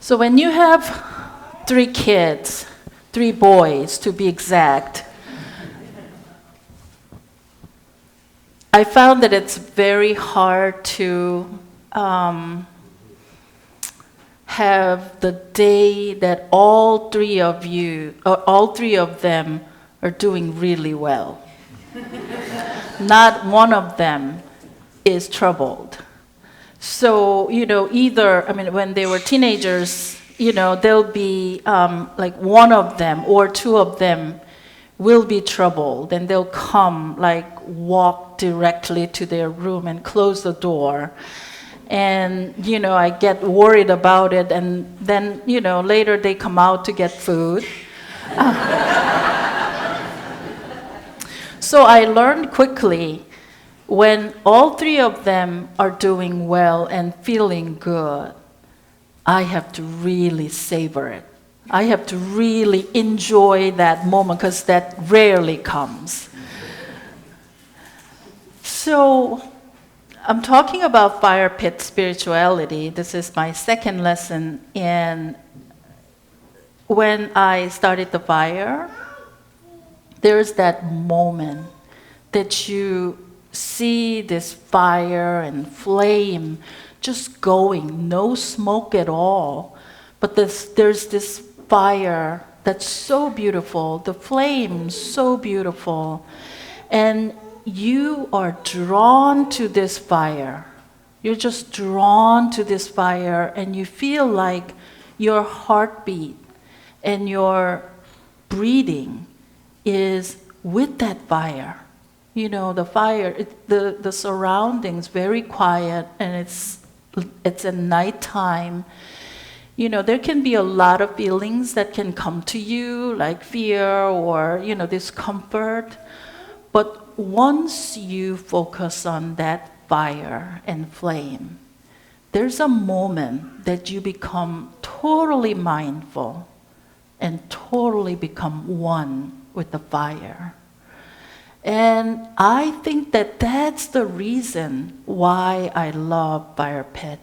So when you have 3 kids, 3 boys to be exact, I found that it's very hard to have the day that all three of them are doing really well. Not one of them is troubled. So, when they were teenagers, there'll be like one of them or 2 of them will be troubled, and they'll come, like walk directly to their room and close the door. And, I get worried about it, and then, later they come out to get food. So I learned quickly, when all 3 of them are doing well and feeling good, I have to really savor it. I have to really enjoy that moment, because that rarely comes. So I'm talking about fire pit spirituality. This is my second lesson. And when I started the fire, there's that moment that you see this fire and flame just going, no smoke at all. But there's this fire that's so beautiful, the flame so beautiful, and you are drawn to this fire. You're just drawn to this fire, and you feel like your heartbeat and your breathing is with that fire. The fire, the surroundings very quiet, and it's at nighttime. There can be a lot of feelings that can come to you, like fear or, discomfort. But once you focus on that fire and flame, there's a moment that you become totally mindful and totally become one with the fire. And I think that that's the reason why I love fire pit.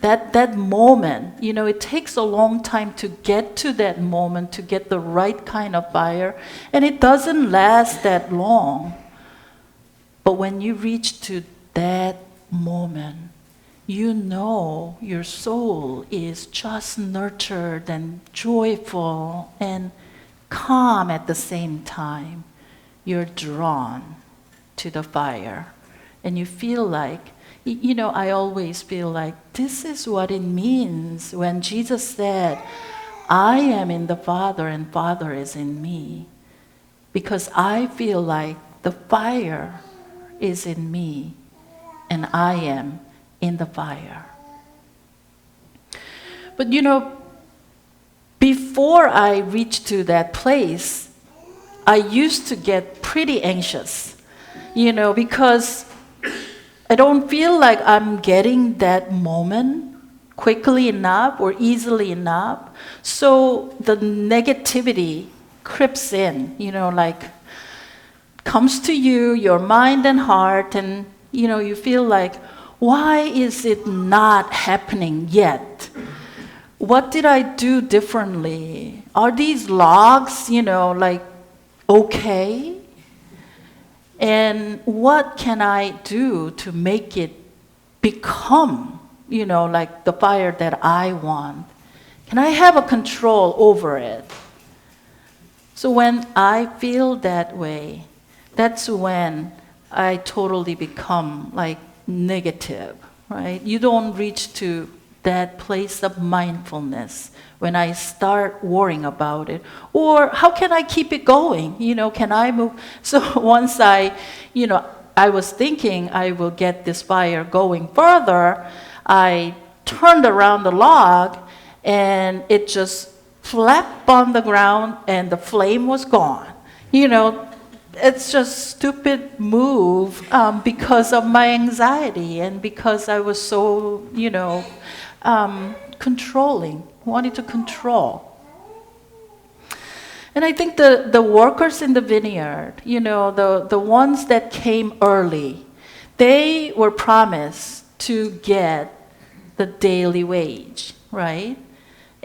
That moment, it takes a long time to get to that moment, to get the right kind of fire, and it doesn't last that long. But when you reach to that moment, your soul is just nurtured and joyful and calm at the same time. You're drawn to the fire, and you feel like, I always feel like this is what it means when Jesus said, I am in the Father and Father is in me. Because I feel like the fire is in me and I am in the fire. But before I reached to that place, I used to get pretty anxious, because I don't feel like I'm getting that moment quickly enough or easily enough. So the negativity creeps in, comes to you, your mind and heart, and, you feel like, why is it not happening yet? What did I do differently? Are these logs, okay? And what can I do to make it become, like the fire that I want? Can I have a control over it? So when I feel that way, that's when I totally become like negative, right? You don't reach to that place of mindfulness when I start worrying about it. Or how can I keep it going? Can I move? So once I was thinking I will get this fire going further, I turned around the log and it just flapped on the ground and the flame was gone. It's just stupid move because of my anxiety and because I was so, controlling, wanted to control. And I think the workers in the vineyard, the ones that came early, they were promised to get the daily wage, right?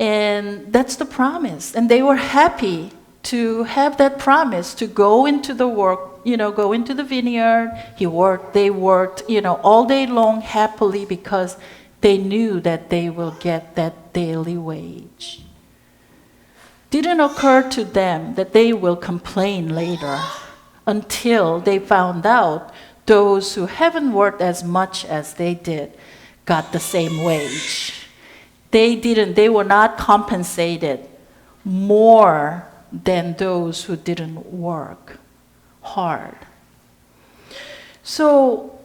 And that's the promise. And they were happy to have that promise to go into the work, go into the vineyard. They worked, all day long happily because they knew that they will get that daily wage. Didn't occur to them that they will complain later until they found out those who haven't worked as much as they did got the same wage. They were not compensated more than those who didn't work hard. So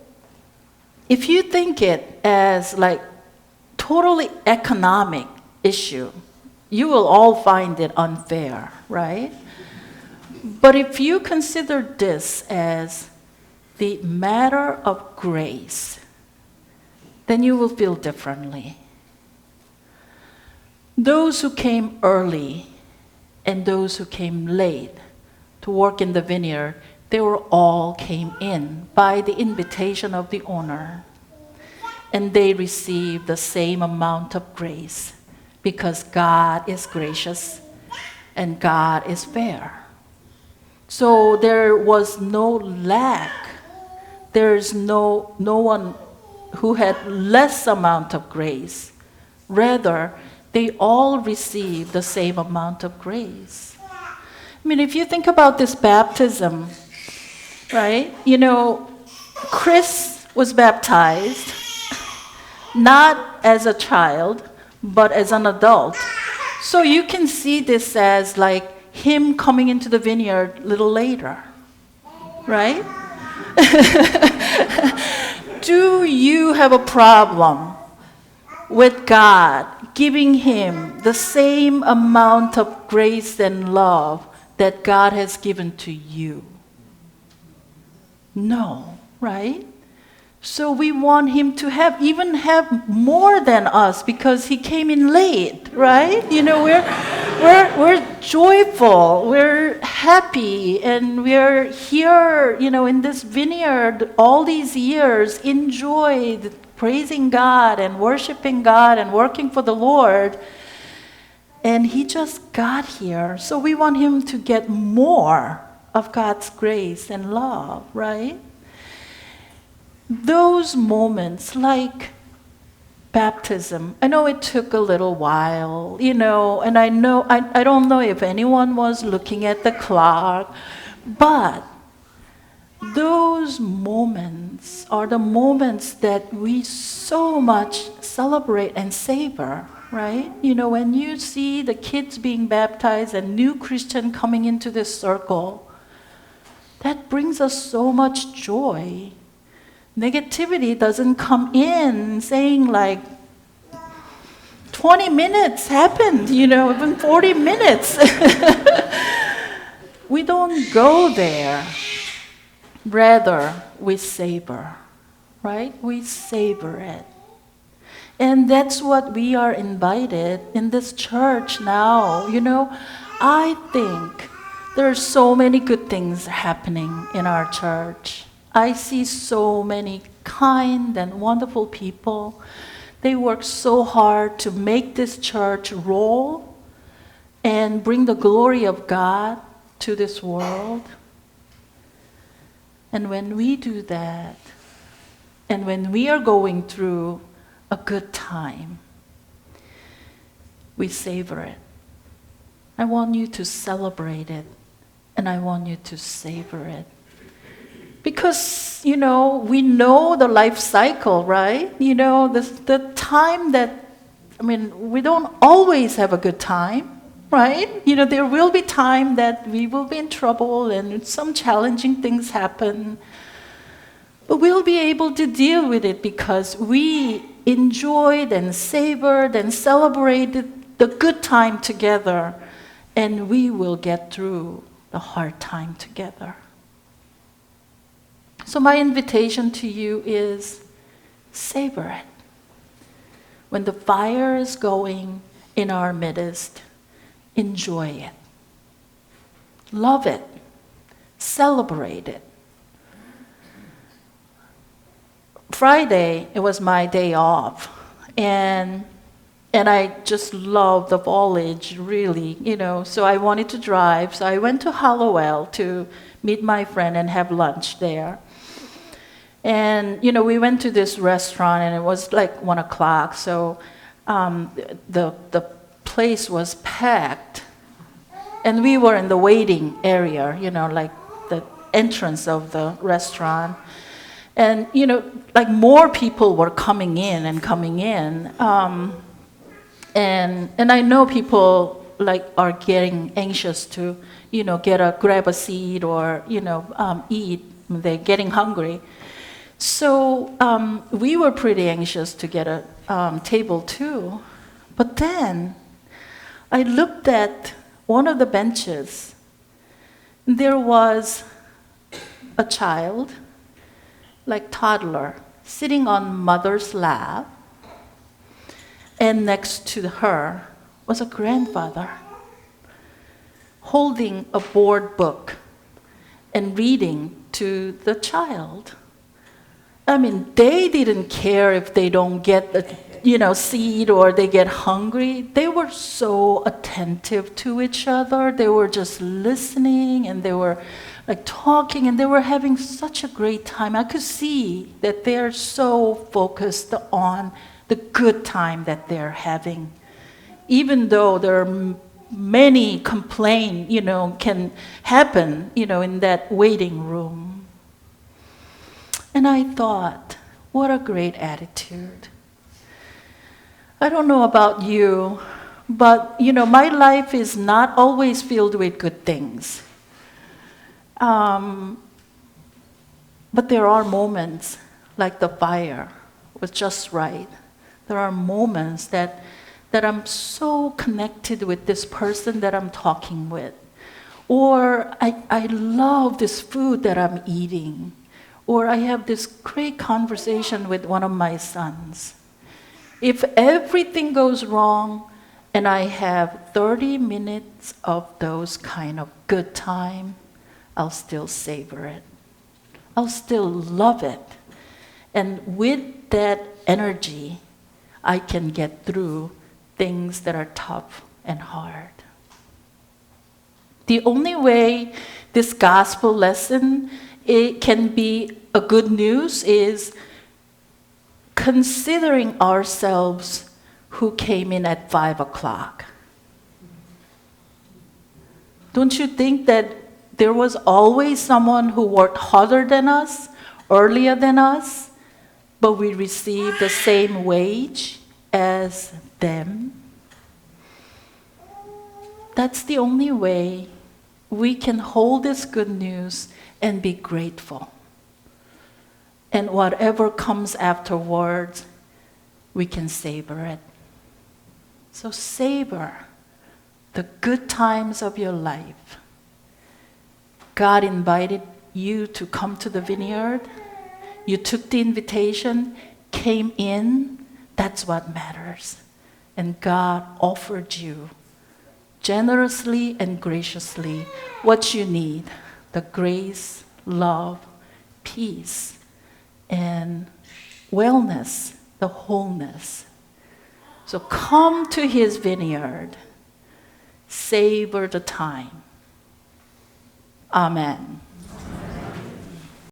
if you think it as like totally economic issue, you will all find it unfair, right? But if you consider this as the matter of grace, then you will feel differently. Those who came early and those who came late to work in the vineyard, they were all came in by the invitation of the owner. And they received the same amount of grace because God is gracious and God is fair. So there was no lack. There's no one who had less amount of grace. Rather, they all received the same amount of grace. I mean, if you think about this baptism, right? Chris was baptized not as a child, but as an adult. So you can see this as like him coming into the vineyard a little later, right? Do you have a problem with God giving him the same amount of grace and love that God has given to you? No, right? So we want him to even have more than us because he came in late, right? We're joyful, we're happy, and we're here, in this vineyard all these years, enjoyed praising God and worshiping God and working for the Lord. And he just got here. So we want him to get more of God's grace and love, right? Those moments like baptism, I know it took a little while, and I don't know if anyone was looking at the clock, but those moments are the moments that we so much celebrate and savor, right? When you see the kids being baptized and new Christian coming into this circle, that brings us so much joy. Negativity doesn't come in saying like 20 minutes happened, even 40 minutes. We don't go there. Rather, we savor, right? We savor it. And that's what we are invited in this church now. I think there are so many good things happening in our church. I see so many kind and wonderful people. They work so hard to make this church roll and bring the glory of God to this world. And when we do that, and when we are going through a good time, we savor it. I want you to celebrate it, and I want you to savor it. Because, we know the life cycle, right? The time that, we don't always have a good time, right? There will be time that we will be in trouble and some challenging things happen. But we'll be able to deal with it because we enjoyed and savored and celebrated the good time together. And we will get through the hard time together. So my invitation to you is savor it. When the fire is going in our midst, enjoy it. Love it. Celebrate it. Friday, it was my day off. And And I just love the foliage, really, So I wanted to drive. So I went to Hallowell to meet my friend and have lunch there. And, we went to this restaurant, and it was like 1 o'clock. So the place was packed. And we were in the waiting area, like the entrance of the restaurant. And, like more people were coming in and coming in. And I know people like are getting anxious to, grab a seat or, eat. They're getting hungry. So we were pretty anxious to get a table too. But then I looked at one of the benches. There was a child, like toddler, sitting on mother's lap. And next to her was a grandfather holding a board book and reading to the child. I mean, they didn't care if they don't get a seat or they get hungry. They were so attentive to each other. They were just listening, and they were like talking, and they were having such a great time. I could see that they're so focused on the good time that they're having. Even though there are many complaints, can happen, in that waiting room. And I thought, what a great attitude. I don't know about you, but, my life is not always filled with good things. But there are moments, like the fire was just right. There are moments that I'm so connected with this person that I'm talking with. Or I love this food that I'm eating. Or I have this great conversation with one of my sons. If everything goes wrong and I have 30 minutes of those kind of good time, I'll still savor it. I'll still love it. And with that energy, I can get through things that are tough and hard. The only way this gospel lesson can be a good news is considering ourselves who came in at 5 o'clock. Don't you think that there was always someone who worked harder than us, earlier than us, but we received the same wage as them? That's the only way we can hold this good news and be grateful. And whatever comes afterwards, we can savor it. So savor the good times of your life. God invited you to come to the vineyard. You took the invitation, came in. That's what matters. And God offered you generously and graciously what you need: the grace, love, peace, and wellness, the wholeness. So come to His vineyard. Savor the time. Amen.